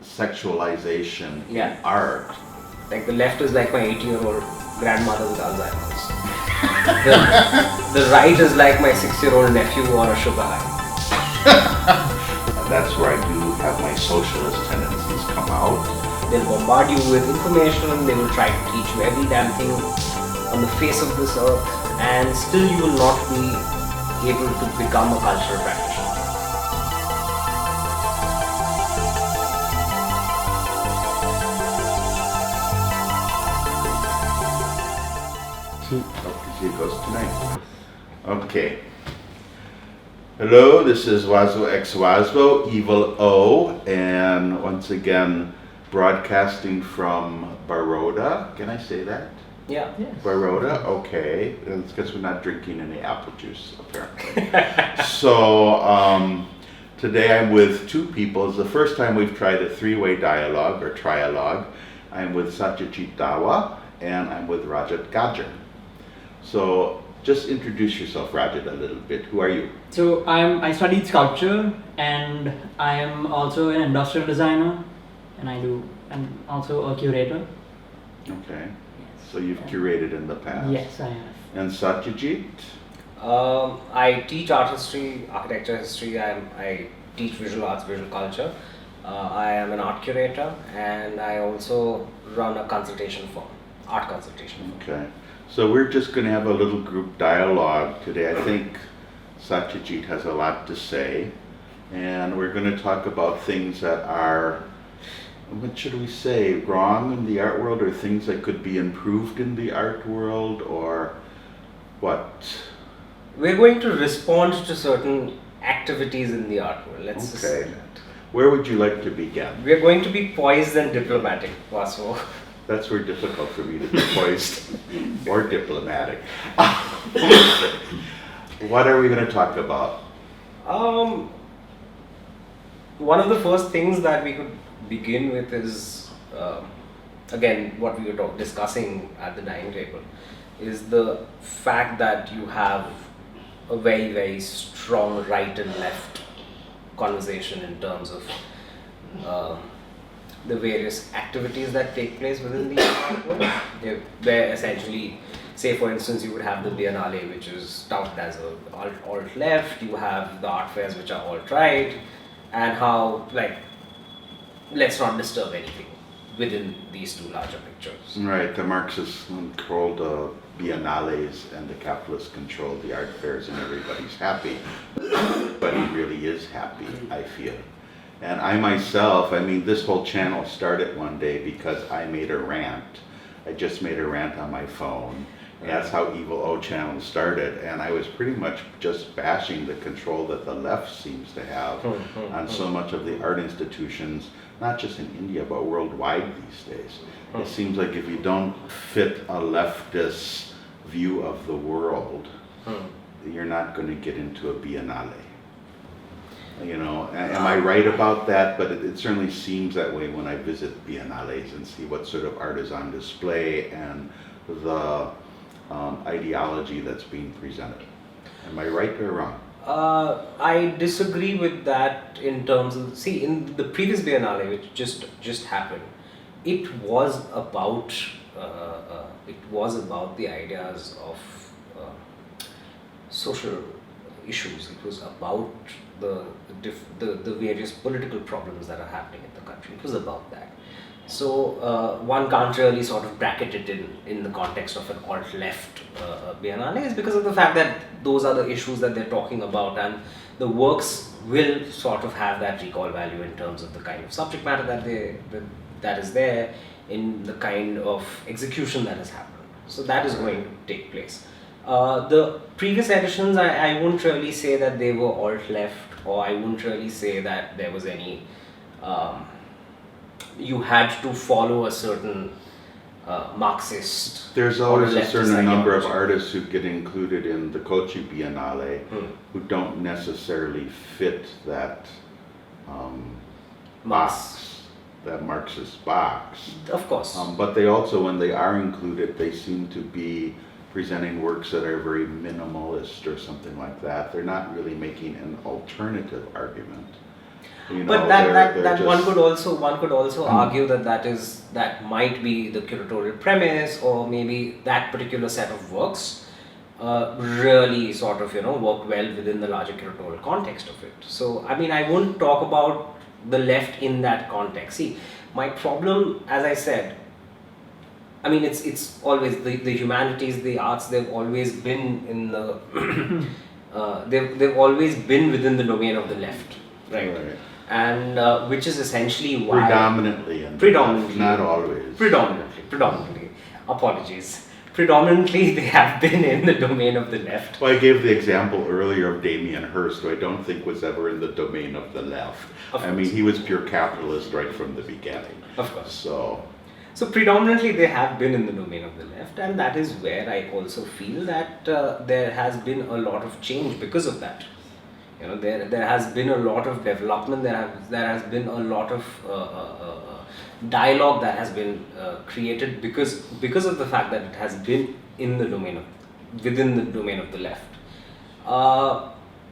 sexualization Yeah. in art. Like the left is like my 80-year-old grandmother with Alzheimer's. the right is like my 6-year-old nephew on a sugar high. That's where I do have my socialist tendencies come out. They'll bombard you with information, they will try to teach you every damn thing on the face of this earth, and still you will not be able to become a cultural practitioner. Hope to see you goes tonight. Okay. Hello, this is Wazwo X Wazwo, Evil O, and once again broadcasting from Baroda. Can I say that? Yeah. Yes. Baroda, okay. It's because we're not drinking any apple juice, apparently. So, today I'm with two people. It's the first time we've tried a three-way dialogue or trialogue. I'm with Satyajit and I'm with Rajat Gajjar. So, just introduce yourself, Rajat, a little bit. Who are you? So I studied sculpture, and I am also an industrial designer, and I'm also a curator. Okay. Yes. So you've curated in the past. Yes, I have. And Satyajit? I teach art history, architecture history, I teach visual arts, visual culture. I am an art curator, and I also run a consultation firm, art consultation firm. Okay. So we're just going to have a little group dialogue today. I think Satyajit has a lot to say, and we're going to talk about things that are, what should we say, wrong in the art world, or things that could be improved in the art world, or what? We're going to respond to certain activities in the art world. Let's just say Okay. that. Where would you like to begin? We're going to be poised and diplomatic, Vasu. That's very difficult for me to be poised or diplomatic. What are we going to talk about? One of the first things that we could begin with is, again, what we were discussing at the dining table, is the fact that you have a very, very strong right and left conversation in terms of the various activities that take place within the art world. Where essentially, say for instance, you would have the Biennale, which is touted as a alt-left, you have the art fairs which are alt-right, and how, like, let's not disturb anything within these two larger pictures. Right, the Marxists control the Biennales and the capitalists control the art fairs, and everybody's happy. But he really is happy, I feel. And I myself, I mean, this whole channel started one day because I made a rant. I just made a rant on my phone. And that's how Evil O channel started. And I was pretty much just bashing the control that the left seems to have on so much of the art institutions, not just in India, but worldwide these days. It seems like if you don't fit a leftist view of the world, you're not going to get into a Biennale. You know, am I right about that? But it certainly seems that way when I visit Biennales and see what sort of art is on display and the ideology that's being presented. Am I right or wrong? I disagree with that in terms of, see, in the previous Biennale, which just happened, it was about the ideas of social issues. It was about the various political problems that are happening in the country. It was about that. So one can't really sort of bracket it in the context of an alt-left Biennale, is because of the fact that those are the issues that they're talking about, and the works will sort of have that recall value in terms of the kind of subject matter that is there, in the kind of execution that has happened. So that is going to take place. The previous editions, I wouldn't really say that they were alt-left, or I wouldn't really say that there was any, you had to follow a certain Marxist. There's always a leftist certain number of ideology. artists who get included in the Kochi Biennale who don't necessarily fit that box, that Marxist box. Of course. But they also, when they are included, they seem to be presenting works that are very minimalist or something like that. They're not really making an alternative argument. You know, But they're that one just- could also argue that might be the curatorial premise, or maybe that particular set of works really sort of work well within the larger curatorial context of it. So I mean, I wouldn't talk about the left in that context. See, my problem, as I said, I mean, it's always the humanities, the arts. They've always been in the they've always been within the domain of the left, right? And which is essentially why predominantly, not always. Predominantly. Apologies. Predominantly, they have been in the domain of the left. Well, I gave the example earlier of Damien Hirst, who I don't think was ever in the domain of the left. I mean, he was pure capitalist right from the beginning. Of course. So predominantly they have been in the domain of the left, and that is where I also feel that there has been a lot of change because of that. There has been a lot of development. There has been a lot of dialogue that has been created because of the fact that it has been in the within the domain of the left.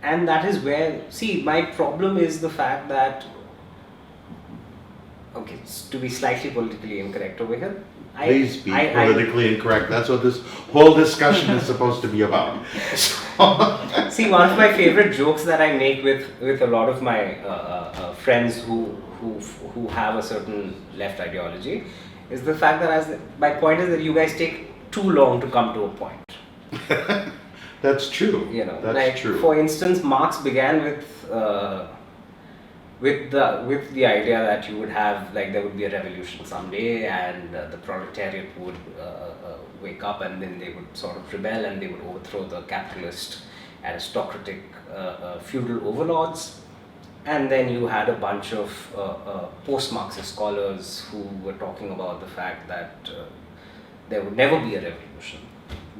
And that is where, see, my problem is the fact that, okay, to be slightly politically incorrect over here. please be politically incorrect. That's what this whole discussion is supposed to be about. See, one of my favorite jokes that I make with a lot of my friends who have a certain left ideology is the fact that my point is that you guys take too long to come to a point. That's true. That's like true. For instance, Marx began with the idea that you would have, like, there would be a revolution someday, and the proletariat would wake up, and then they would sort of rebel, and they would overthrow the capitalist aristocratic feudal overlords. And then you had a bunch of post-Marxist scholars who were talking about the fact that there would never be a revolution.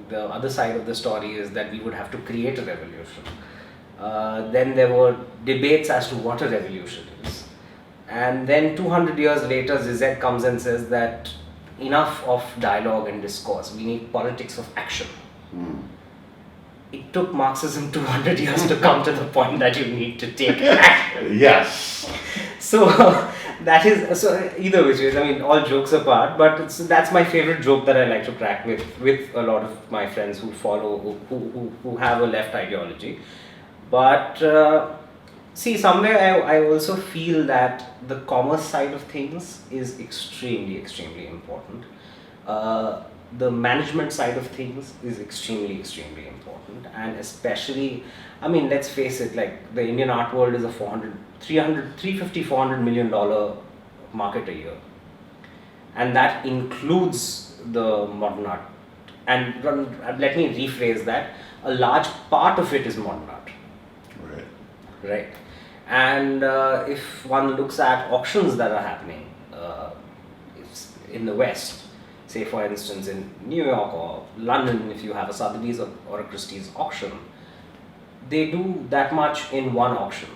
The other side of the story is that we would have to create a revolution. Then there were debates as to what a revolution is. And then 200 years later, Zizek comes and says that enough of dialogue and discourse, we need politics of action. It took Marxism 200 years to come to the point that you need to take action. Yes. So that is, so either which is, I mean, all jokes apart, but that's my favorite joke that I like to crack with a lot of my friends who follow, who have a left ideology. But see, somewhere I also feel that the commerce side of things is extremely, extremely important. The management side of things is extremely, extremely important, and especially, I mean, let's face it, like, the Indian art world is a $350-400 million market a year, and that includes the modern art. And let me rephrase that: a large part of it is modern art. Right. And if one looks at auctions that are happening in the West, say for instance in New York or London, if you have a Sotheby's or a Christie's auction, they do that much in one auction,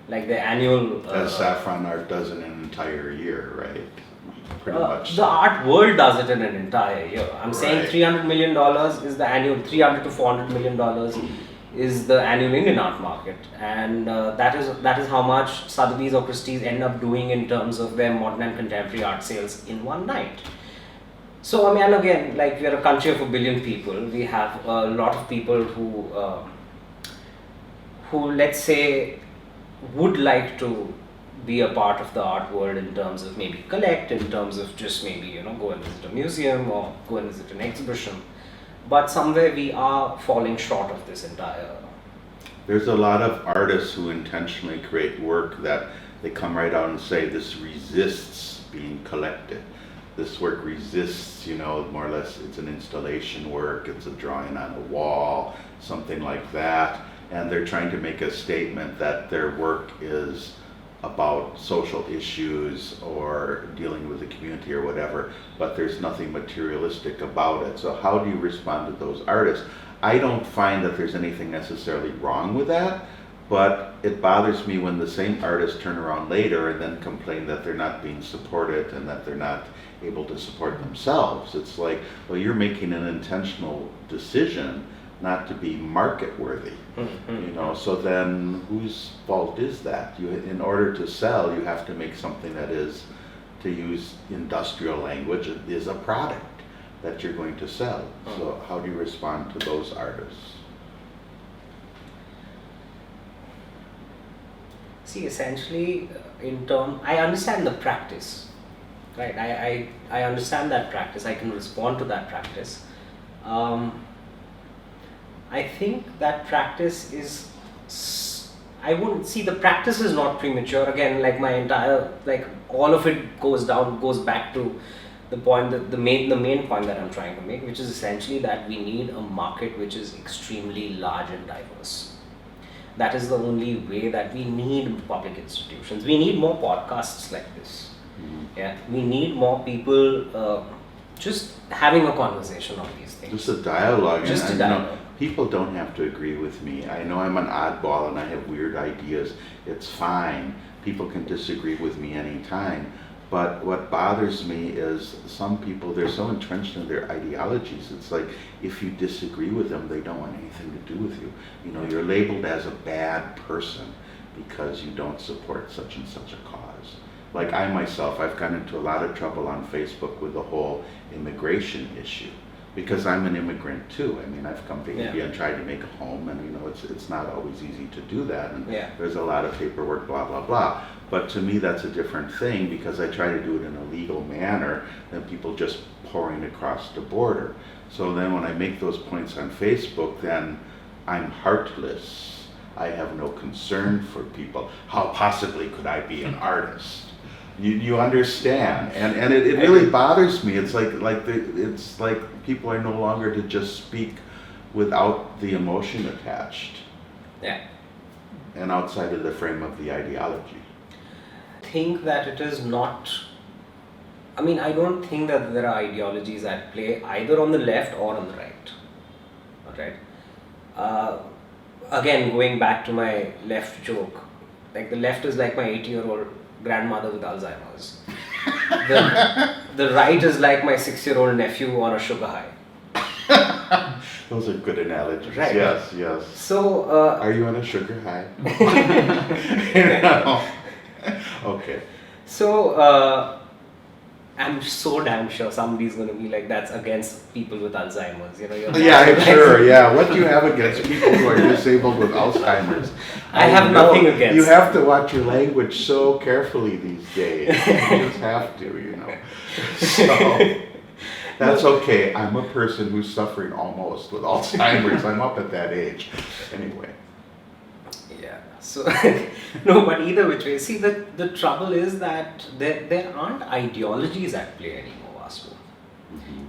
like the annual. As Saffron Art does in an entire year, right? Pretty much. The art world does it in an entire year. I'm saying $300 million is the annual, $300 to $400 million is the annual Indian art market, and that is how much Sotheby's or Christie's end up doing in terms of their modern and contemporary art sales in one night. So I mean, and again, like, we are a country of 1 billion people. We have a lot of people who let's say would like to be a part of the art world in terms of maybe collect, in terms of just maybe go and visit a museum or go and visit an exhibition. But somewhere we are falling short of this entire. There's a lot of artists who intentionally create work that they come right out and say this resists being collected. This work resists, more or less, it's an installation work, it's a drawing on a wall, something like that. And they're trying to make a statement that their work is about social issues or dealing with the community or whatever, but there's nothing materialistic about it. So how do you respond to those artists? I don't find that there's anything necessarily wrong with that, but it bothers me when the same artists turn around later and then complain that they're not being supported and that they're not able to support themselves. It's like, well, you're making an intentional decision not to be market worthy. So then whose fault is that? In order to sell, you have to make something that is, to use industrial language, is a product that you're going to sell. So how do you respond to those artists? See, essentially, I understand the practice, right? I understand that practice. I can respond to that practice. I think that practice is, I wouldn't see, the practice is not premature. Again, like my entire, like all of it goes back to the point that the main point that I'm trying to make, which is essentially that we need a market which is extremely large and diverse. That is the only way that we need public institutions. We need more podcasts like this. Yeah, we need more people just having a conversation on these things. Just a dialogue. Just a dialogue. People don't have to agree with me. I know I'm an oddball and I have weird ideas. It's fine. People can disagree with me anytime. But what bothers me is some people, they're so entrenched in their ideologies. It's like if you disagree with them, they don't want anything to do with you. You're labeled as a bad person because you don't support such and such a cause. Like I myself, I've gotten into a lot of trouble on Facebook with the whole immigration issue. Because I'm an immigrant too. I mean, I've come to India and tried to make a home, and it's not always easy to do that. And there's a lot of paperwork, blah blah blah. But to me, that's a different thing because I try to do it in a legal manner than people just pouring across the border. So then, when I make those points on Facebook, then I'm heartless. I have no concern for people. How possibly could I be an artist? You understand, and it really bothers me. It's like people are no longer to just speak without the emotion attached. Yeah. And outside of the frame of the ideology. I think that it is not. I mean, I don't think that there are ideologies at play either on the left or on the right. Alright. Again, going back to my left joke, like the left is like my 80-year-old grandmother with Alzheimer's. The right is like my 6-year-old nephew on a sugar high. Those are good analogies. Right. Yes. So, are you on a sugar high? Okay. So, I'm so damn sure somebody's going to be like, that's against people with Alzheimer's. Yeah, I'm sure. Yeah. What do you have against people who are disabled with Alzheimer's? I have nothing against. You have to watch your language so carefully these days. You just have to, So that's okay. I'm a person who's suffering almost with Alzheimer's. I'm up at that age. Anyway. Yeah. So no, but either which way. See, the trouble is that there aren't ideologies at play anymore, Vasu.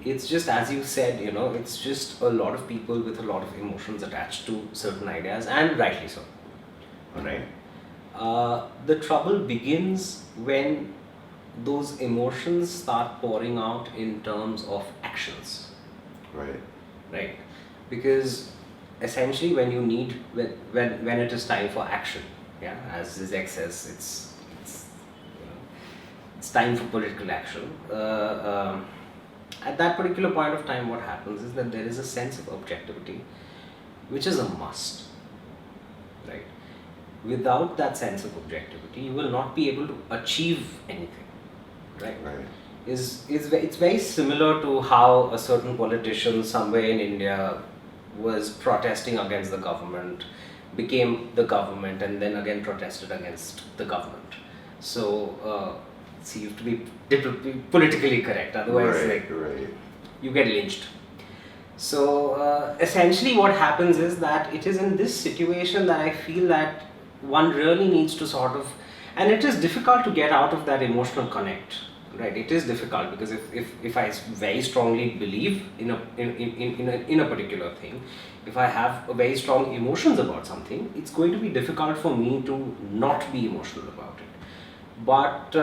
It's just, as you said, it's just a lot of people with a lot of emotions attached to certain ideas, and rightly so. Alright. The trouble begins when those emotions start pouring out in terms of actions. Right. Because essentially when it is time for action, as Zizek says, it's time for political action. At that particular point of time, what happens is that there is a sense of objectivity, which is a must, right? Without that sense of objectivity, you will not be able to achieve anything, right? It's very similar to how a certain politician somewhere in India was protesting against the government, became the government, and then again protested against the government. So, you have to be politically correct, otherwise you get lynched. So essentially what happens is that it is in this situation that I feel that one really needs to sort of, and it is difficult to get out of that emotional connect, right? It is difficult because if I very strongly believe in a particular thing, if I have a very strong emotions about something, it's going to be difficult for me to not be emotional about it. But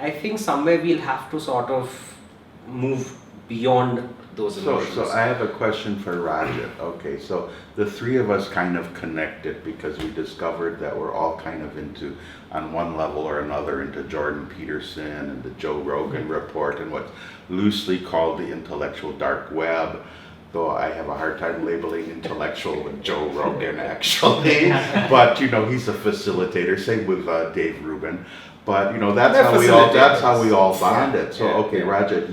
I think somewhere we'll have to sort of move beyond those emotions. So I have a question for Rajat. Okay, so the three of us kind of connected because we discovered that we're all kind of into, on one level or another, into Jordan Peterson and the Joe Rogan report and what's loosely called the intellectual dark web. though I have a hard time labeling intellectual with Joe Rogan actually. But you know, he's a facilitator. Same with Dave Rubin. But you know, that's how we all bonded. So okay, Rajat,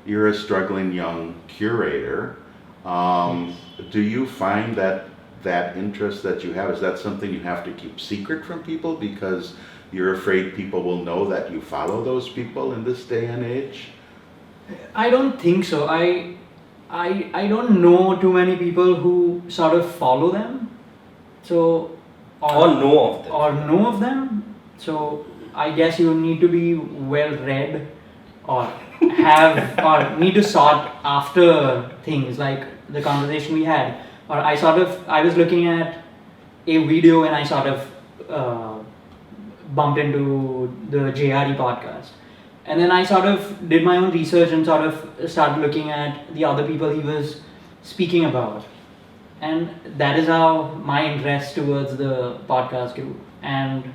you're a struggling young curator. Do you find that interest that you have, is that something you have to keep secret from people because you're afraid people will know that you follow those people in this day and age? I don't think so. I don't know too many people who sort of follow them. So or know of them. So I guess you need to be well read or have or need to sort after things like the conversation we had. Or I was looking at a video and I sort of bumped into the JRE podcast. And then I sort of did my own research and sort of started looking at the other people he was speaking about. And that is how my interest towards the podcast grew. And,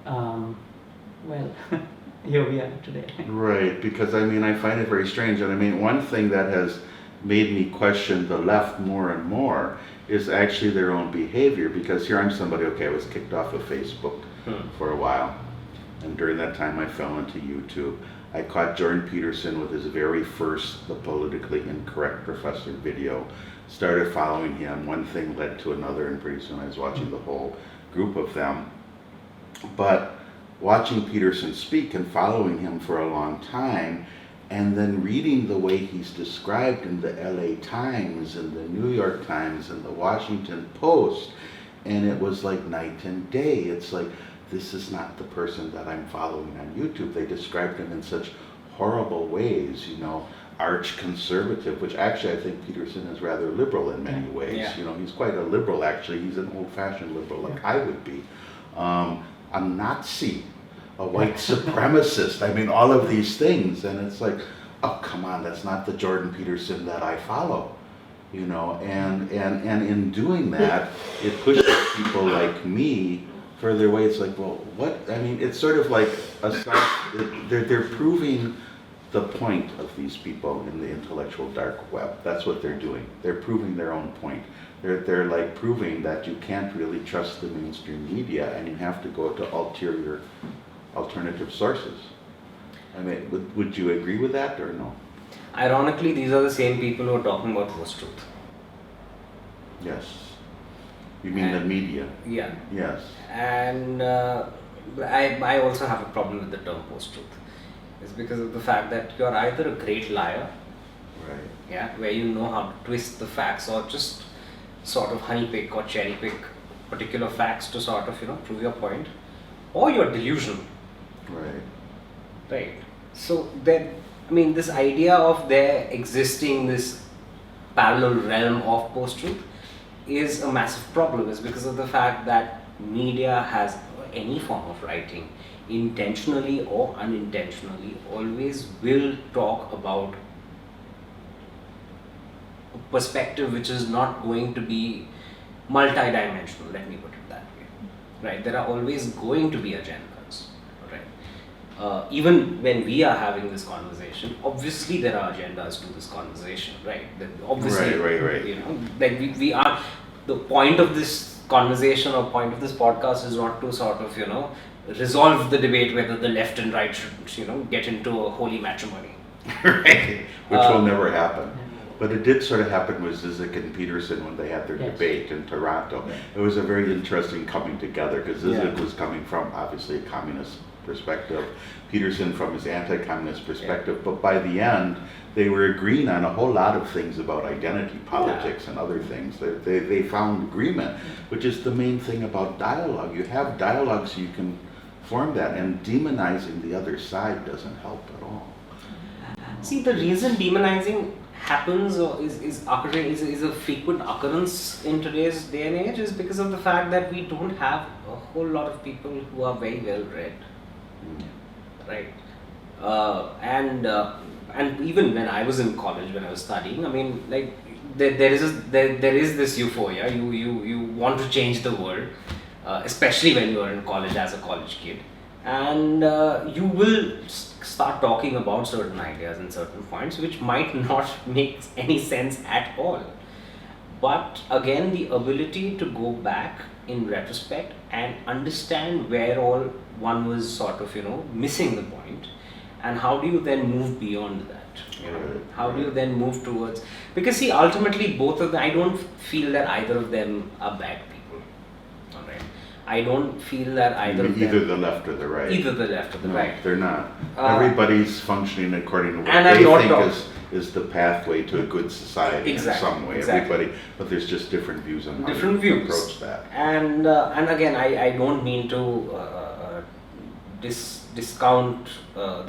well, here we are today. Right, because I mean, I find it very strange. And I mean, one thing that has made me question the left more and more is actually their own behavior. Because here I'm somebody, okay, I was kicked off of Facebook for a while. And during that time, I fell into YouTube. I caught Jordan Peterson with his very first The Politically Incorrect Professor video. Started following him. One thing led to another, and pretty soon I was watching the whole group of them. But watching Peterson speak and following him for a long time, and then reading the way he's described in the LA Times and the New York Times and the Washington Post, and it was like night and day. It's like, this is not the person that I'm following on YouTube. They described him in such horrible ways, you know, arch conservative, which actually I think Peterson is rather liberal in many ways. Yeah. You know, he's quite a liberal actually. He's an old-fashioned liberal like I would be. A Nazi, a white supremacist. I mean, all of these things. And it's like, oh, come on, that's not the Jordan Peterson that I follow. You know, and in doing that, it pushes people like me further away. It's like, well, what? I mean, it's sort of like they're proving the point of these people in the intellectual dark web. That's what they're doing. They're proving their own point. They're like proving that you can't really trust the mainstream media and you have to go to ulterior alternative sources. I mean, would you agree with that or no? Ironically, these are the same people who are talking about post-truth. Yes. You mean the media? Yeah. Yes. And I also have a problem with the term post-truth. It's because of the fact that you're either a great liar, Right. yeah, where you know how to twist the facts or just sort of honeypick or cherry pick particular facts to sort of, you know, prove your point, or you're delusional. Right. Right. So then, I mean, this idea of there existing this parallel realm of post-truth is a massive problem. Is because of the fact that media has any form of writing, intentionally or unintentionally, always will talk about a perspective which is not going to be multidimensional, let me put it that way. Right? There are always going to be agendas. Right? Even when we are having this conversation, obviously there are agendas to this conversation, right? Obviously, right. You know, like we are, the point of this conversation or point of this podcast is not to sort of, you know, resolve the debate whether the left and right should, you know, get into a holy matrimony. Right, which will never happen. But it did sort of happen with Zizek and Peterson when they had their debate in Toronto. It was a very interesting coming together because Zizek was coming from obviously a communist perspective, Peterson from his anti-communist perspective, but by the end they were agreeing on a whole lot of things about identity politics and other things. They found agreement, which is the main thing about dialogue. You have dialogue so you can form that, and demonizing the other side doesn't help at all. See, the reason demonizing happens or is a frequent occurrence in today's day and age is because of the fact that we don't have a whole lot of people who are very well read, right? And even when I was in college, when I was studying, I mean, like there is this euphoria. You want to change the world, especially when you are in college as a college kid, and you will start talking about certain ideas and certain points which might not make any sense at all. But again, the ability to go back in retrospect and understand where all one was sort of, missing the point, and how do you then move beyond that? How do you then move towards, because see, ultimately both of them, I don't feel that either of them are bad people. Alright. I don't feel that either of them, either the left or the right. Either the left or the No, right. they're not. Everybody's functioning according to what and they I'm not think talking- is the pathway to a good society in some way. Exactly. Everybody, but there's just different views on how Different to views. approach that. And again, I don't mean to discount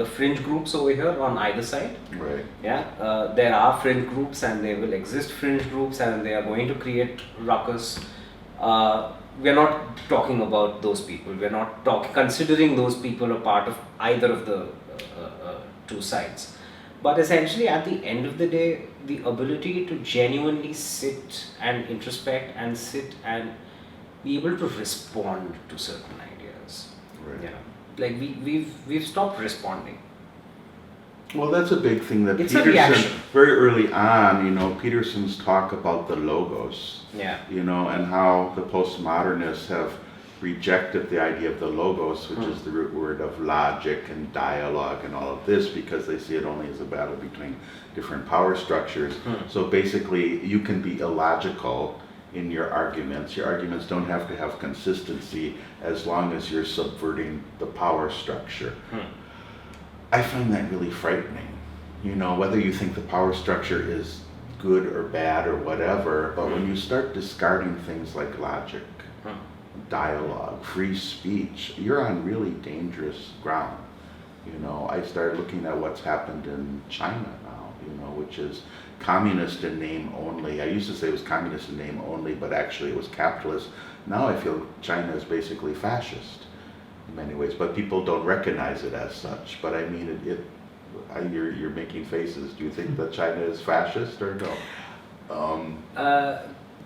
the fringe groups over here on either side. Right. Yeah, there are fringe groups, and there will exist fringe groups, and they are going to create ruckus. We're not talking about those people. We're not considering those people a part of either of the two sides. But essentially, at the end of the day, the ability to genuinely sit and introspect and sit and be able to respond to certain ideas. Right. Like we've stopped responding. Well, that's a big thing that It's a Peterson, reaction. very early on, Peterson's talk about the logos, Yeah. and how the postmodernists have rejected the idea of the logos, which is the root word of logic and dialogue and all of this, because they see it only as a battle between different power structures. So basically, you can be illogical in your arguments. Your arguments don't have to have consistency as long as you're subverting the power structure. I find that really frightening. Whether you think the power structure is good or bad or whatever, but when you start discarding things like logic, dialogue, free speech, you're on really dangerous ground. I started looking at what's happened in China now, which is communist in name only. I used to say it was communist in name only, but actually it was capitalist. Now I feel China is basically fascist in many ways, but people don't recognize it as such. But I mean, you're making faces. Do you think that China is fascist or no?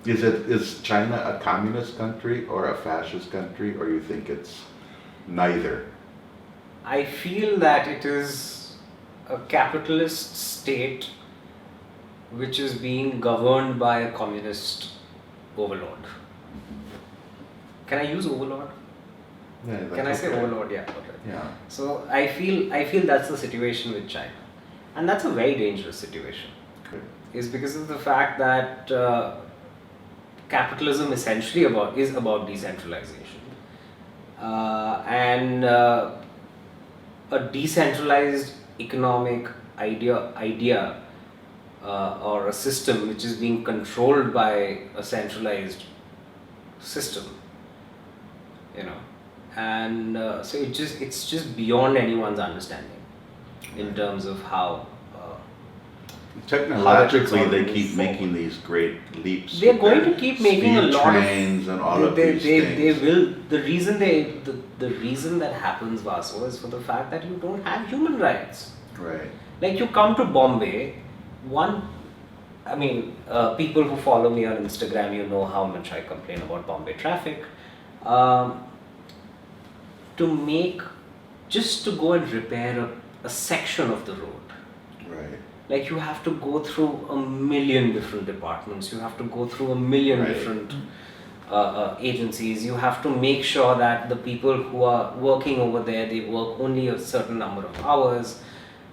Is China a communist country or a fascist country, or you think it's neither? I feel that it is a capitalist state which is being governed by a communist overlord. Can I use overlord? Yeah, that's Can I say okay. overlord? Yeah. Okay. Yeah. So I feel that's the situation with China, and that's a very dangerous situation. Okay. Is because of the fact that capitalism essentially is about decentralization, and a decentralized economic idea or a system which is being controlled by a centralized system, and so it's just beyond anyone's understanding in terms of how. Technologically, how they it's keep all making these great leaps. They're with going their to keep making a speed lot trains and all of they, these they, things. they will. The reason that happens, Vasu, is for the fact that you don't have human rights. Right. Like you come to Bombay, people who follow me on Instagram, know how much I complain about Bombay traffic. Just to go and repair a section of the road. Right. Like you have to go through a million different departments, you have to go through a million Right. different agencies, you have to make sure that the people who are working over there, they work only a certain number of hours.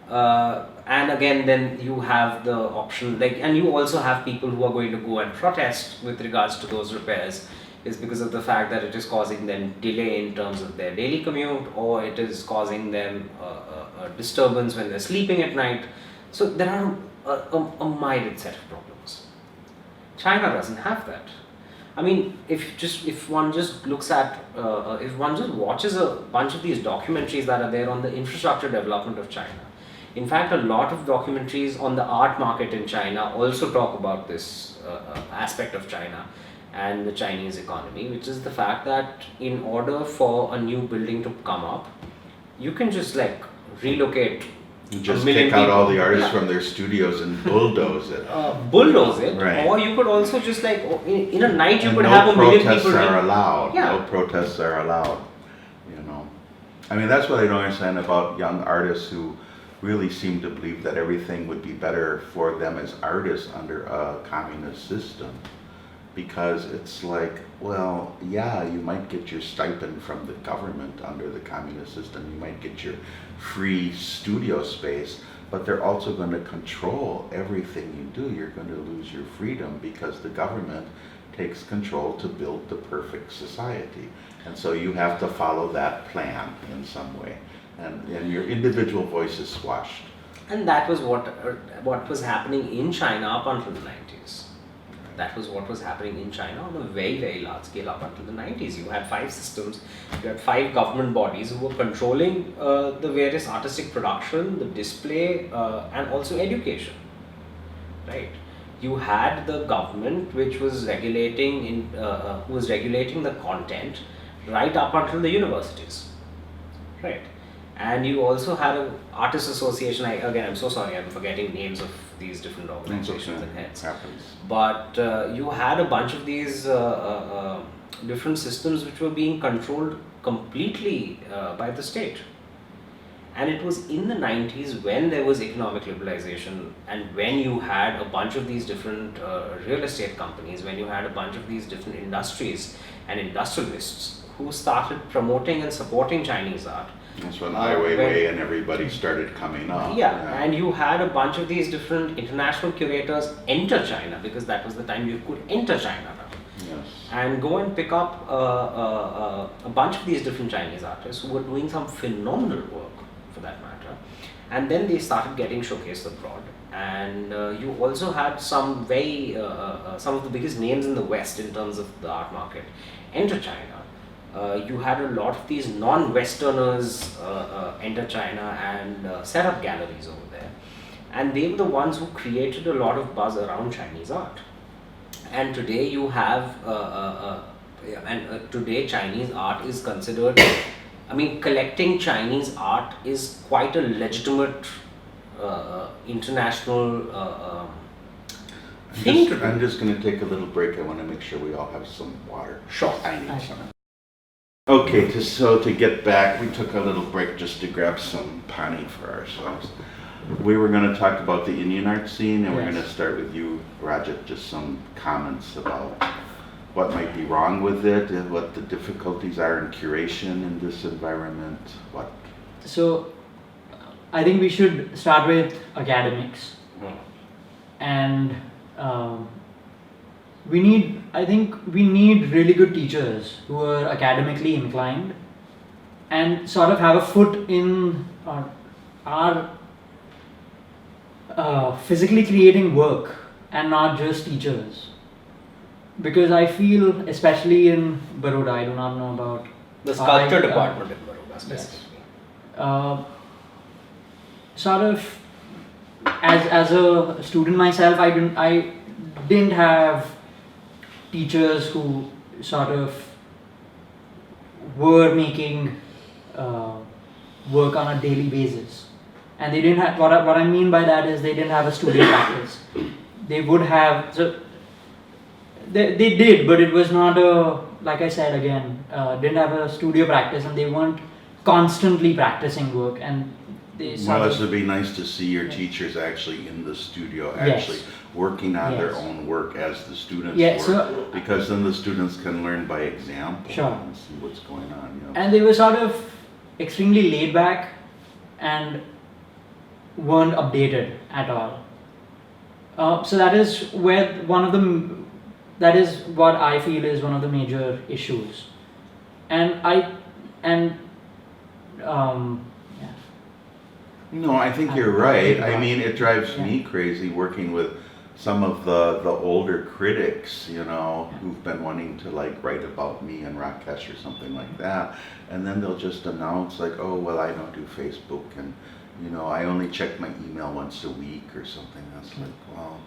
And again, then you have the option, and you also have people who are going to go and protest with regards to those repairs, is because of the fact that it is causing them delay in terms of their daily commute, or it is causing them a disturbance when they're sleeping at night. So there are a myriad set of problems. China doesn't have that. I mean, if one just looks at, if one just watches a bunch of these documentaries that are there on the infrastructure development of China. In fact, a lot of documentaries on the art market in China also talk about this aspect of China and the Chinese economy, which is the fact that in order for a new building to come up, you can just relocate. You just a million take out all people. the artists Yeah. from their studios and bulldoze it. Bulldoze it, Right. or you could also just in a night you And could no have a million protests people. are allowed. Yeah. No protests are allowed. I mean, that's what I don't understand about young artists who really seem to believe that everything would be better for them as artists under a communist system. Because it's like, well, yeah, you might get your stipend from the government under the communist system, you might get your free studio space, but they're also going to control everything you do. You're going to lose your freedom because the government takes control to build the perfect society. And so you have to follow that plan in some way. And your individual voice is squashed. And that was what was happening in China up until the 90s. That was what was happening in China on a very, very large scale up until the 90s. You had 5 systems, you had 5 government bodies who were controlling the various artistic production, the display, and also education. Right? You had the government which was regulating who was regulating the content right up until the universities. Right? And you also had an artists association. I'm so sorry, I'm forgetting names of these different organizations and heads. Happens. But you had a bunch of these different systems which were being controlled completely by the state. And it was in the 90s when there was economic liberalization, and when you had a bunch of these different real estate companies, when you had a bunch of these different industries and industrialists who started promoting and supporting Chinese art. That's when Ai Weiwei and everybody started coming up. Yeah, and you had a bunch of these different international curators enter China, because that was the time you could enter China now. Yes. And go and pick up a bunch of these different Chinese artists who were doing some phenomenal work, for that matter. And then they started getting showcased abroad. And you also had some some of the biggest names in the West in terms of the art market enter China. You had a lot of these non-Westerners enter China and set up galleries over there. And they were the ones who created a lot of buzz around Chinese art. And today you have, today Chinese art is considered, collecting Chinese art is quite a legitimate international thing to do. I'm just going to take a little break. I want to make sure we all have some water. Sure. I need some. Okay, to get back, we took a little break just to grab some pani for ourselves. We were going to talk about the Indian art scene, and we're going to start with you, Rajat, just some comments about what might be wrong with it, and what the difficulties are in curation in this environment. So, I think we should start with academics. And we need really good teachers who are academically inclined and sort of have a foot in our physically creating work, and not just teachers. Because I feel, especially in Baroda, I do not know about the sculpture department in Baroda specifically. Yes. Sort of, as a student myself, I didn't have teachers who sort of were making work on a daily basis, and they didn't have, what I mean by that is they didn't have a studio practice. They would have, so they did, but it was not like I said again, didn't have a studio practice, and they weren't constantly practicing work, and they Well, it would be nice to see your teachers actually in the studio, actually working on their own work as the students work, because then the students can learn by example and see what's going on. And they were sort of extremely laid back and weren't updated at all. So that is where that is what I feel is one of the major issues. No, I think you're right. I mean, it drives me crazy working with some of the older critics, who've been wanting to write about me and Rakesh or something like that, and then they'll just announce oh, well, I don't do Facebook, and I only check my email once a week or something. That's well,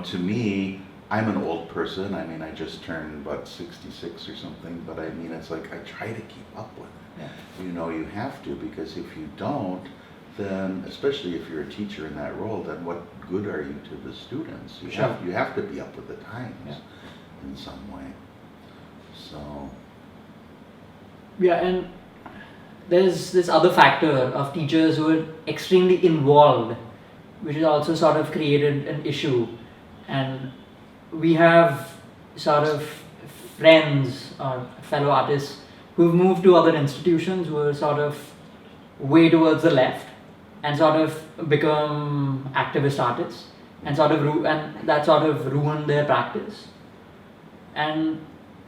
to me, I'm an old person. I mean, I just turned 66 or something, but I mean, it's I try to keep up with it. You have to, because if you don't, then, especially if you're a teacher in that role, then what good are you to the students? You have to be up with the times in some way. So. Yeah, and there's this other factor of teachers who are extremely involved, which has also sort of created an issue. And we have sort of friends or fellow artists who've moved to other institutions who are sort of way towards the left and sort of become activist artists and and that sort of ruined their practice. And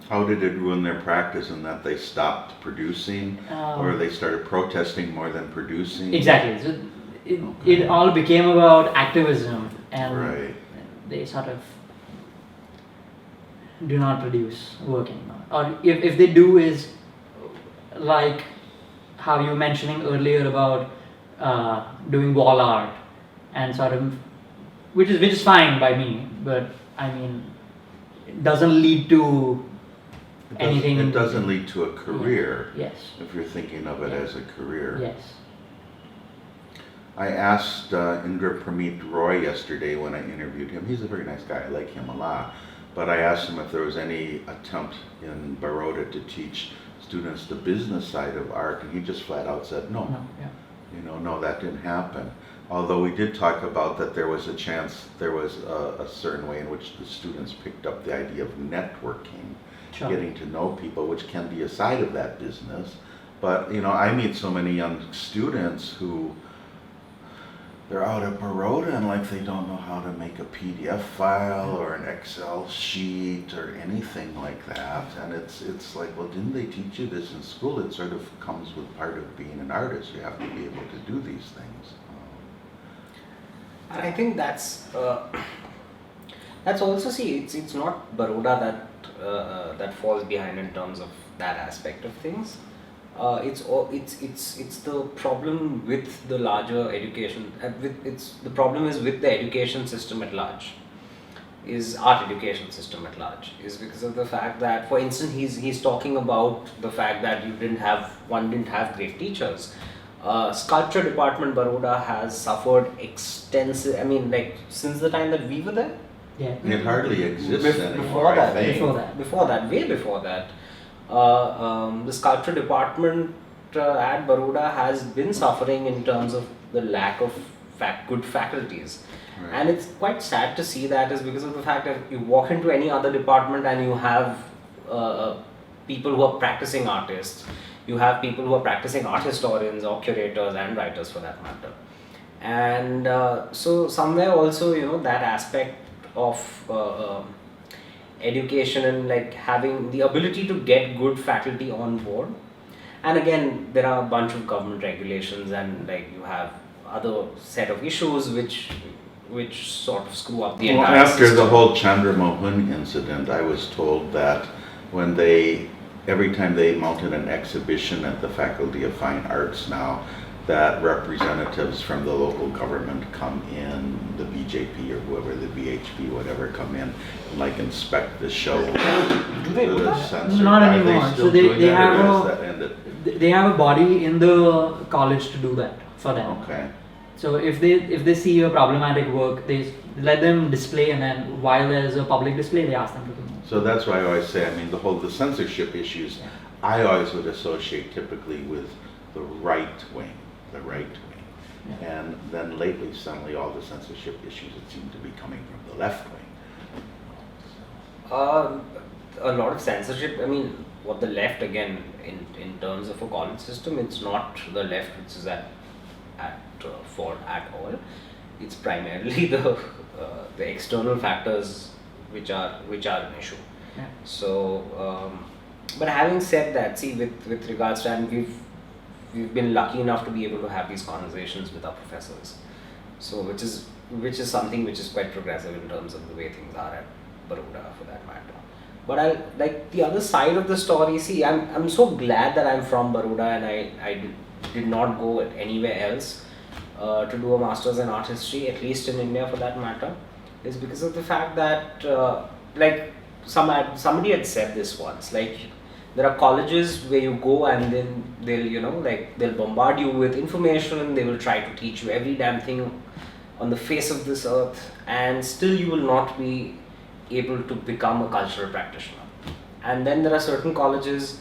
How did it ruin their practice in that they stopped producing, or they started protesting more than producing? exactly, so it all became about activism, and Right. they sort of do not produce work anymore. Or if they do, is like how you were mentioning earlier about doing wall art and sort of, which is fine by me, but I mean, it doesn't lead to anything. It doesn't lead to a career. Yes. If you're thinking of it as a career. Yes. I asked Indra Pramit Roy yesterday when I interviewed him. He's a very nice guy. I like him a lot. But I asked him if there was any attempt in Baroda to teach students the business side of art, and he just flat out said no. No. Yeah. No, that didn't happen. Although we did talk about that there was a chance, there was a certain way in which the students picked up the idea of networking, Sure. getting to know people, which can be a side of that business. But, I meet so many young students who, they're out at Baroda and like they don't know how to make a PDF file or an Excel sheet or anything like that. And it's like, well, didn't they teach you this in school? It sort of comes with part of being an artist. You have to be able to do these things. And I think that's also, see, it's not Baroda that falls behind in terms of that aspect of things. It's the problem with the larger education. The problem is with the education system at large. Is art education system at large, is because of the fact that, for instance, he's talking about the fact that one didn't have great teachers. Sculpture department Baroda has suffered extensive. I mean, like since the time that we were there. Yeah. It hardly exists anymore, Before that, I think. way before that, the sculpture department at Baroda has been suffering in terms of the lack of good faculties. Right. And it's quite sad to see that, is because of the fact that you walk into any other department and you have people who are practicing artists, you have people who are practicing art historians or curators and writers for that matter. And so somewhere also, that aspect of education and like having the ability to get good faculty on board. And again, there are a bunch of government regulations, and like you have other set of issues which sort of screw up the entire After system. the whole Chandra Mohan incident, I was told that when every time they mounted an exhibition at the Faculty of Fine Arts now, that representatives from the local government come in, the BJP or whoever, the BHP, whatever, come in and like inspect the show. Do they do that? Censor. Not Are anymore. they still So they doing that, have or is that ended? they have a body in the college to do that for them. Okay. So if they see a problematic work, they let them display, and then while there's a public display, they ask them to remove. So that's why I always say, I mean, the censorship issues, I always would associate typically with the right wing. Yeah. And then lately, suddenly, all the censorship issues that seem to be coming from the left wing. A lot of censorship. I mean, what the left, again, in terms of a college system, it's not the left which is at fault at all. It's primarily the external factors which are an issue. Yeah. So, but having said that, see, with regards to, and we've been lucky enough to be able to have these conversations with our professors. So, which is something which is quite progressive in terms of the way things are at Baroda, for that matter. But I like the other side of the story. See, I'm so glad that I'm from Baroda, and I did not go anywhere else to do a master's in art history, at least in India for that matter, is because of the fact that like somebody had said this once, like there are colleges where you go and then they'll bombard you with information, they will try to teach you every damn thing on the face of this earth, and still you will not be able to become a cultural practitioner. And then there are certain colleges,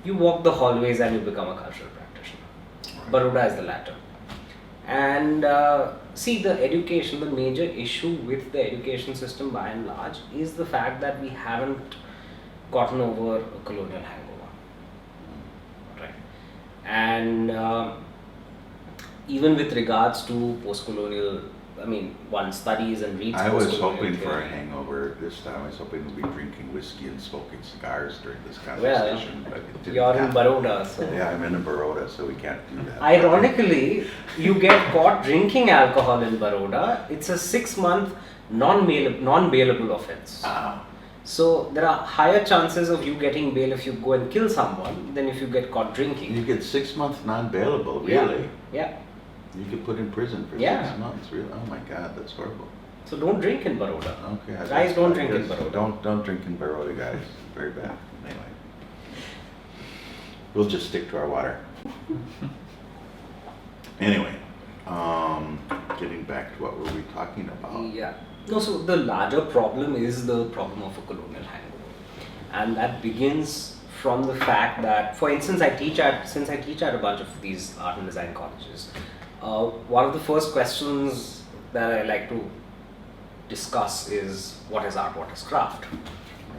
you walk the hallways and you become a cultural practitioner. Baroda is the latter. And see, the major issue with the education system by and large is the fact that we haven't gotten over a colonial hangover. Right. And even with regards to post-colonial, I mean, one studies and reads. I was post-colonial hoping for a theory. hangover this time. I was hoping to be drinking whiskey and smoking cigars during this Well, conversation, but it didn't you're in happen. Baroda, so. Yeah, I'm in Baroda, so we can't do that. Ironically, you get caught drinking alcohol in Baroda. It's a 6-month non-bailable offense. Ah, So there are higher chances of you getting bail if you go and kill someone than if you get caught drinking. you get 6 months non-bailable, Yeah. really? Yeah. You get put in prison for Yeah. 6 months, really? Oh my God, that's horrible. So don't drink in Baroda. Okay. I Guys, guess- don't I drink in guess Baroda. Don't drink in Baroda, guys. Very bad. Anyway, we'll just stick to our water. Anyway, getting back to what were we talking about? Yeah. No, so the larger problem is the problem of a colonial hangover. And that begins from the fact that, for instance, since I teach at a bunch of these art and design colleges, one of the first questions that I like to discuss is what is art, what is craft?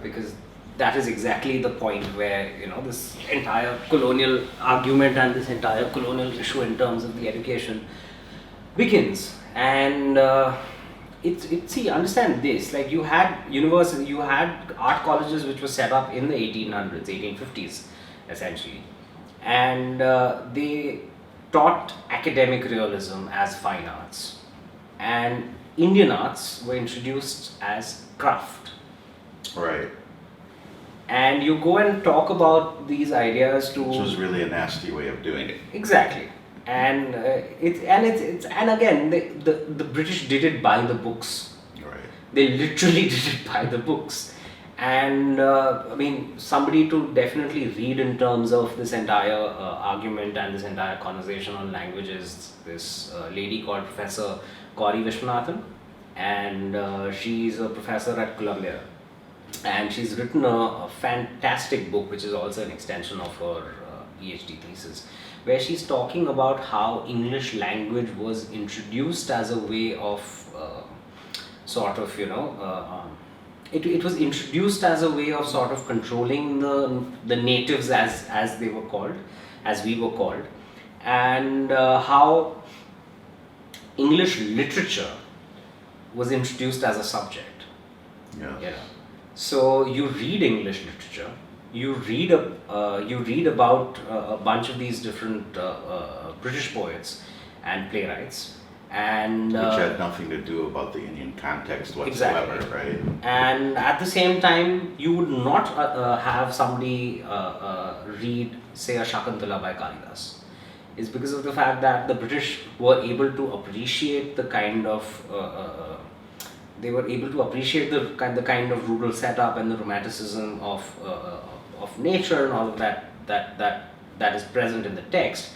Because that is exactly the point where, this entire colonial argument and this entire colonial issue in terms of the education begins. And see, understand this, like you had art colleges which were set up in the 1800s, 1850s essentially, and they taught academic realism as fine arts, and Indian arts were introduced as craft. Right. And you go and talk about these ideas to Which was really a nasty way of doing it. exactly. And again, the British did it by the books. Right. They literally did it by the books. And I mean, somebody to definitely read in terms of this entire argument and this entire conversation on language is this lady called Professor Gauri Vishwanathan. And she's a professor at Columbia. And she's written a fantastic book, which is also an extension of her PhD thesis, where she's talking about how English language was introduced as a way of it was introduced as a way of sort of controlling the natives as they were called, as we were called, and how English literature was introduced as a subject. Yes. So you read English literature, you read about a bunch of these different British poets and playwrights, and Which had nothing to do about the Indian context whatsoever, Exactly. right? and at the same time you would not have somebody read, say, a Shakuntala by Kalidas. It's because of the fact that the British were able to appreciate the kind of they were able to appreciate the kind of rural setup and the romanticism of nature and all of that is present in the text,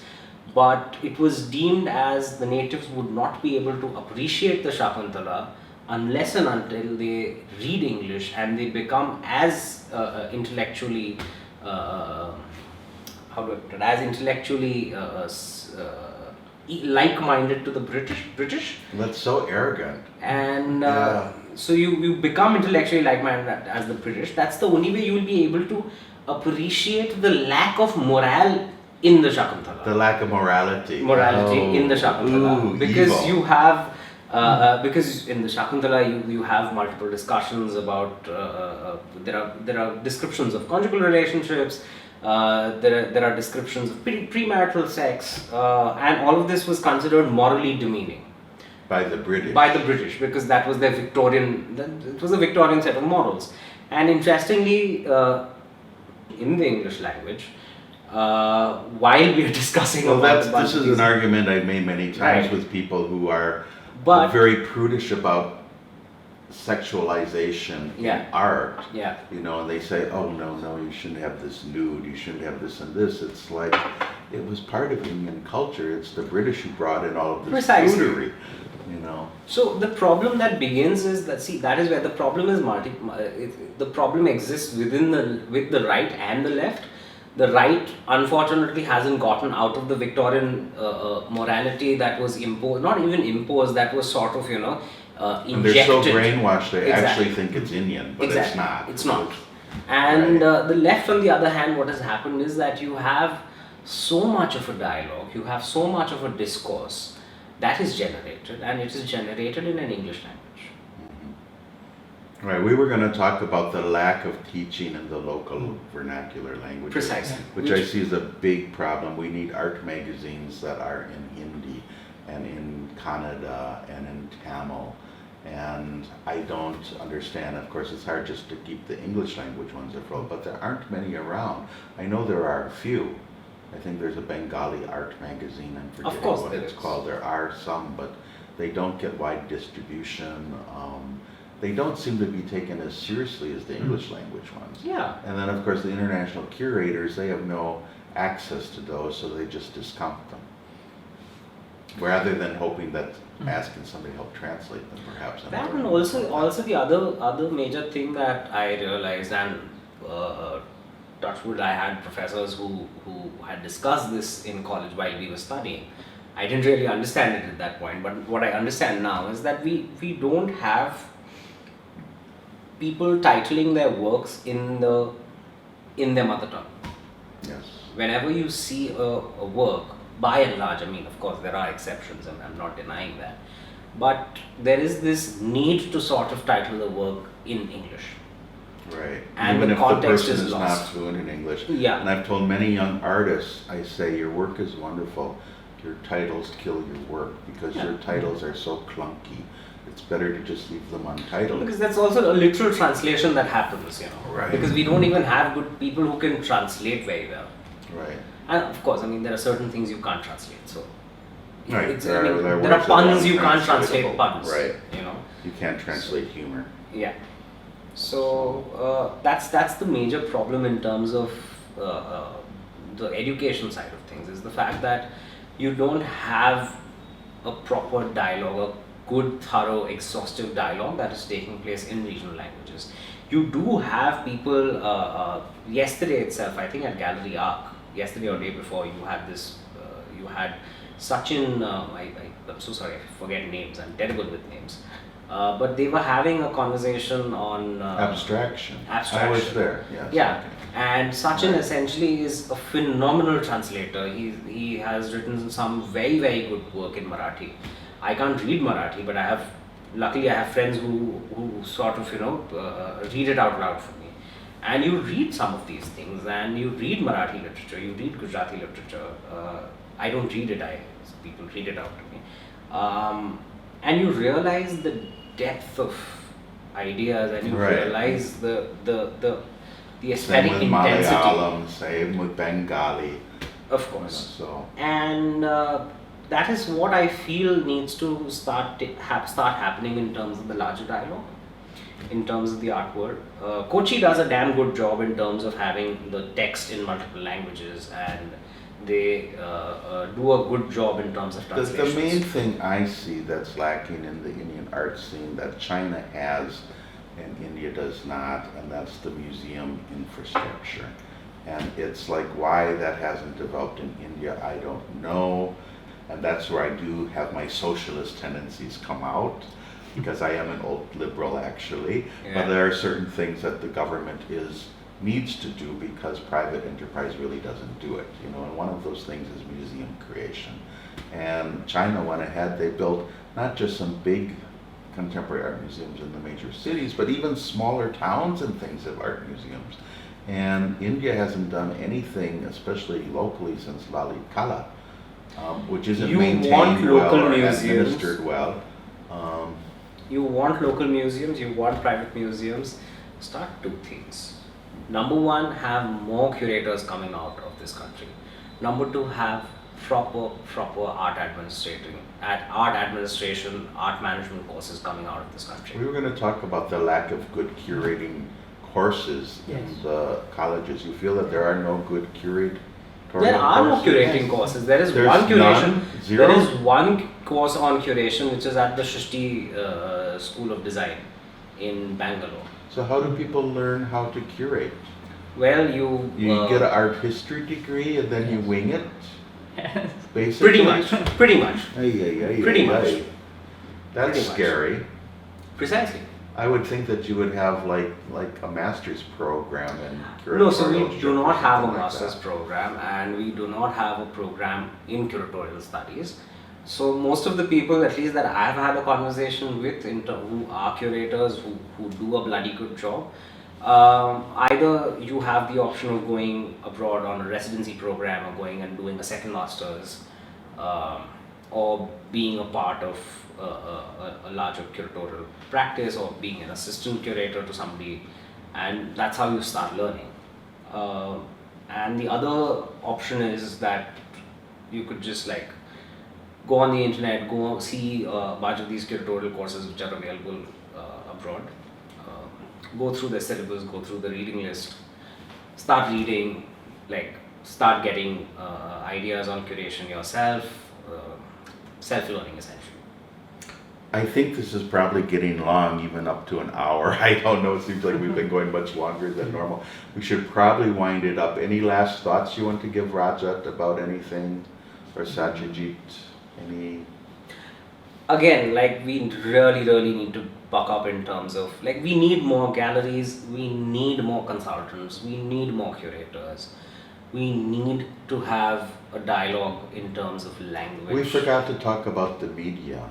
but it was deemed as the natives would not be able to appreciate the Shakuntala unless and until they read English and they become as intellectually like-minded to the British. That's so arrogant. And Yeah. so you become intellectually like-minded as the British. That's the only way you will be able to appreciate the lack of morale in the Shakuntala. The lack of morality. In the Shakuntala, Ooh, because evil. you have because in the Shakuntala you have multiple discussions about there are descriptions of conjugal relationships. There are descriptions of premarital sex, and all of this was considered morally demeaning By the British. by the British, because that was their it was a Victorian set of morals. And interestingly, in the English language, while we are discussing Well, about a bunch this of is these- an argument I've made many times Right. with people who are But- very prudish about sexualization Yeah. in art. Yeah. And they say, oh, no, you shouldn't have this nude, you shouldn't have this and this. It's like, it was part of Indian culture. It's the British who brought in all of this Precisely. prudery, So the problem that begins is that, see, that is where the problem is the problem exists with the right and the left. the right, unfortunately, hasn't gotten out of the Victorian morality that was imposed, not even imposed, that was sort of, And they're so injected. brainwashed, they Exactly. actually think it's Indian, but Exactly. it's not. It's not. And Right. the left, on the other hand, what has happened is that you have so much of a dialogue, you have so much of a discourse that is generated, and it is generated in an English language. Right, we were going to talk about the lack of teaching in the local vernacular languages. Precisely. Which I see as a big problem. We need art magazines that are in Hindi and in Kannada and in Tamil. And I don't understand, of course, it's hard just to keep the English language ones afloat, but there aren't many around. I know there are a few. I think there's a Bengali art magazine, I'm forgetting course what there it's is. called. There are some, but they don't get wide distribution. They don't seem to be taken as seriously as the English language ones. Yeah. And then, of course, the international curators, they have no access to those, so they just discount them. Rather than hoping that asking somebody to help translate them, perhaps. That, and also the other major thing that I realized, and touchwood, I had professors who had discussed this in college while we were studying. I didn't really understand it at that point, but what I understand now is that we don't have people titling their works in their mother tongue. Yes. Whenever you see a work, by and large, I mean, of course, there are exceptions, and I'm not denying that, but there is this need to sort of title the work in English. Right. And even the if context the person is is lost. not fluent in English. Yeah. And I've told many young artists, I say, your work is wonderful. Your titles kill your work because your titles are so clunky. It's better to just leave them untitled. Because that's also a literal translation that happens, Right. Because we don't even have good people who can translate very well. Right. And of course, I mean, there are certain things you can't translate. So, Right. it's, There I are- mean, there are there are words that are puns you can't translate untranslatable. puns. Right. You know. You can't translate humor. Yeah. So that's the major problem in terms of the education side of things, is the fact that you don't have a proper dialogue, a good, thorough, exhaustive dialogue that is taking place in regional languages. You do have people, yesterday itself, I think at Gallery Arc, yesterday or day before, you had this, you had Sachin, I'm so sorry, I forget names, I'm terrible with names. But they were having a conversation on Abstraction. abstraction. I was there, yes. Yeah, and Sachin Right. essentially is a phenomenal translator. He has written some very, very good work in Marathi. I can't read Marathi, but luckily I have friends who sort of read it out loud for me. And you read some of these things, and you read Marathi literature, you read Gujarati literature. I don't read it. People read it out to me, and you realize the depth of ideas, and you Right. realize the Same aesthetic with intensity. Malayalam, same with Bengali. Of you know, course. So, And that is what I feel needs to start happening in terms of the larger dialogue, in terms of the art world. Kochi does a damn good job in terms of having the text in multiple languages, and they do a good job in terms of the translations. main thing I see that's lacking in the Indian art scene that China has and India does not, and that's the museum infrastructure. And it's like why that hasn't developed in India, I don't know. And that's where I do have my socialist tendencies come out, because I am an old liberal actually. Yeah. But there are certain things that the government needs to do because private enterprise really doesn't do it. And one of those things is museum creation. And China went ahead, they built not just some big contemporary art museums in the major cities, but even smaller towns and things have art museums. And India hasn't done anything, especially locally, since Lalit Kala, which isn't You want maintained well local or museums. administered well. You want local museums, you want private museums. Start two things. Number one, have more curators coming out of this country. Number two, have proper art administration, art management courses coming out of this country. We were going to talk about the lack of good curating courses Yes. in the colleges. You feel that there are no good curatorial There are no courses? curating courses. There is There's one curation. none? Zero? There is one course on curation which is at the Shrishti School of Design in Bangalore. So how do people learn how to curate? Well, you You get an art history degree and then you wing it, basically. pretty much. Pretty Pretty much. That's Pretty much. scary. Precisely. I would think that you would have like a master's program in No, so curatorial we do not or have a something like master's that. program, and we do not have a program in curatorial studies. So most of the people, at least that I've had a conversation with, who are curators, who do a bloody good job, either you have the option of going abroad on a residency program or going and doing a second master's, or being a part of a larger curatorial practice, or being an assistant curator to somebody, and that's how you start learning. And the other option is that you could just like go on the internet, go see a bunch of these curatorial courses which are available abroad, go through the syllabus, go through the reading list, start reading, like start getting ideas on curation yourself, self-learning essentially. I think this is probably getting long, even up to an hour. I don't know, it seems like we've been going much longer than normal. We should probably wind it up. Any last thoughts you want to give Rajat about anything? Or Satyajit, any? Again, like we really need to buck up in terms of, like, we need more galleries, we need more consultants, we need more curators, we need to have a dialogue in terms of language. We forgot to talk about the media.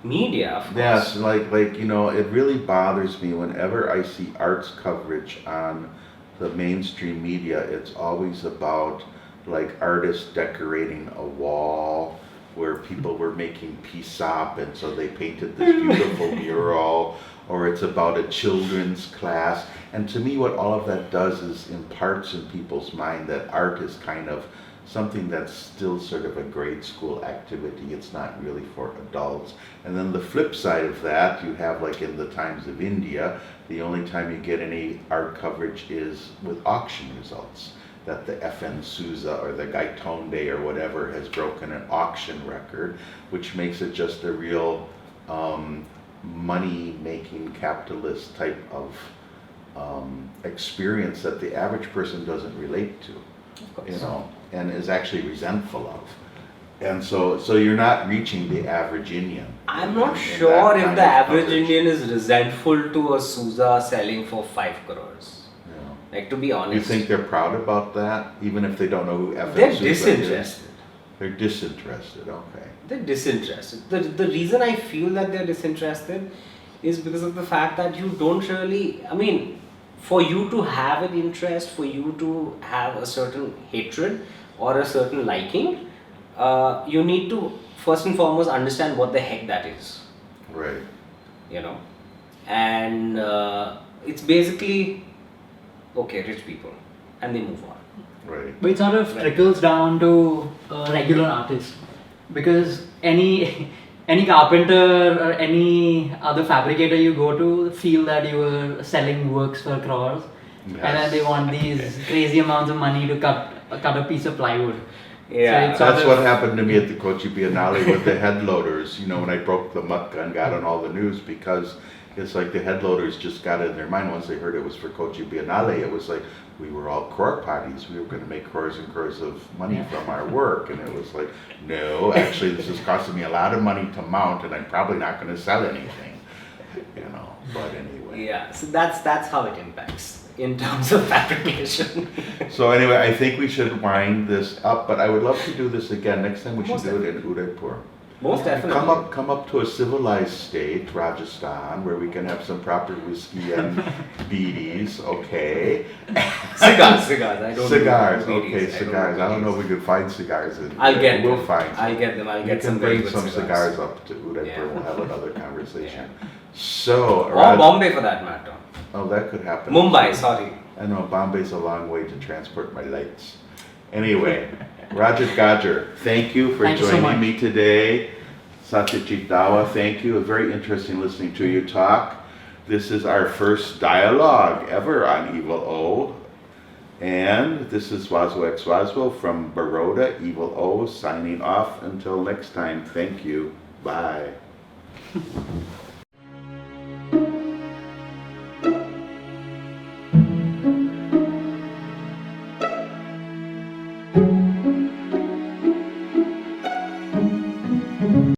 Media, of course. Yes, like you know, it really bothers me whenever I see arts coverage on the mainstream media. It's always about like artists decorating a wall where people were making peace up, and so they painted this beautiful mural, or it's about a children's class. And to me, what all of that does is imparts in people's mind that art is kind of something that's still sort of a grade school activity. It's not really for adults. And then the flip side of that, you have like in the Times of India, the only time you get any art coverage is with auction results, that the FN Souza or the Gaitonde or whatever has broken an auction record, which makes it just a real money-making capitalist type of experience that the average person doesn't relate to. Of course. You know, and is actually resentful of. And so you're not reaching the average Indian. I'm not in sure that if kind the of average coverage. Indian is resentful to a Souza selling for 5 crores. Yeah. Like, to be honest. You think they're proud about that, even if they don't know who FN they're Souza is? disinterested. They're disinterested, okay. They're disinterested. The reason I feel that they're disinterested is because of the fact that you don't really, I mean, for you to have an interest, for you to have a certain hatred or a certain liking, you need to first and foremost understand what the heck that is, Right. you know. And it's basically, okay, rich people, and they move on. Right. But it sort of trickles down to a regular artist, because any carpenter or any other fabricator you go to feel that you are selling works for crores, and then they want these crazy amounts of money to cut a piece of plywood. Yeah. So That's what happened to me at the Kochi Biennale with the head loaders, you know, when I broke the mutka and got on all the news, because it's like the head loaders just got it in their mind once they heard it was for Kochi Biennale. It was like we were all crore parties. We were going to make crores and crores of money from our work, and it was like, no, actually this is costing me a lot of money to mount, and I'm probably not going to sell anything, you know. But anyway. Yeah, so that's how it impacts in terms of fabrication. So anyway, I think we should wind this up, but I would love to do this again. Next time we should Most do it in Udaipur. Most definitely. Come up to a civilized state, Rajasthan, where we can have some proper whiskey and beaties, okay? Cigars. I don't Cigars, do okay, beaties. cigars. I don't know if we could find cigars in I'll get We'll them. find some. I'll get them. I'll You get can some very bring good some cigars. cigars up to Udaipur, Yeah. we'll have another conversation. Yeah. So, Or Bombay for that matter. oh, that could happen. Mumbai, sorry. I know, Bombay's a long way to transport my lights. Anyway, Rajat Gajjar, thank you for Thank you so joining much. me today. Satyajit Dawa, thank you. Very interesting listening to you talk. This is our first dialogue ever on Evil O. And this is Wazwo X Wazwo from Baroda, Evil O, signing off. Until next time, thank you. Bye.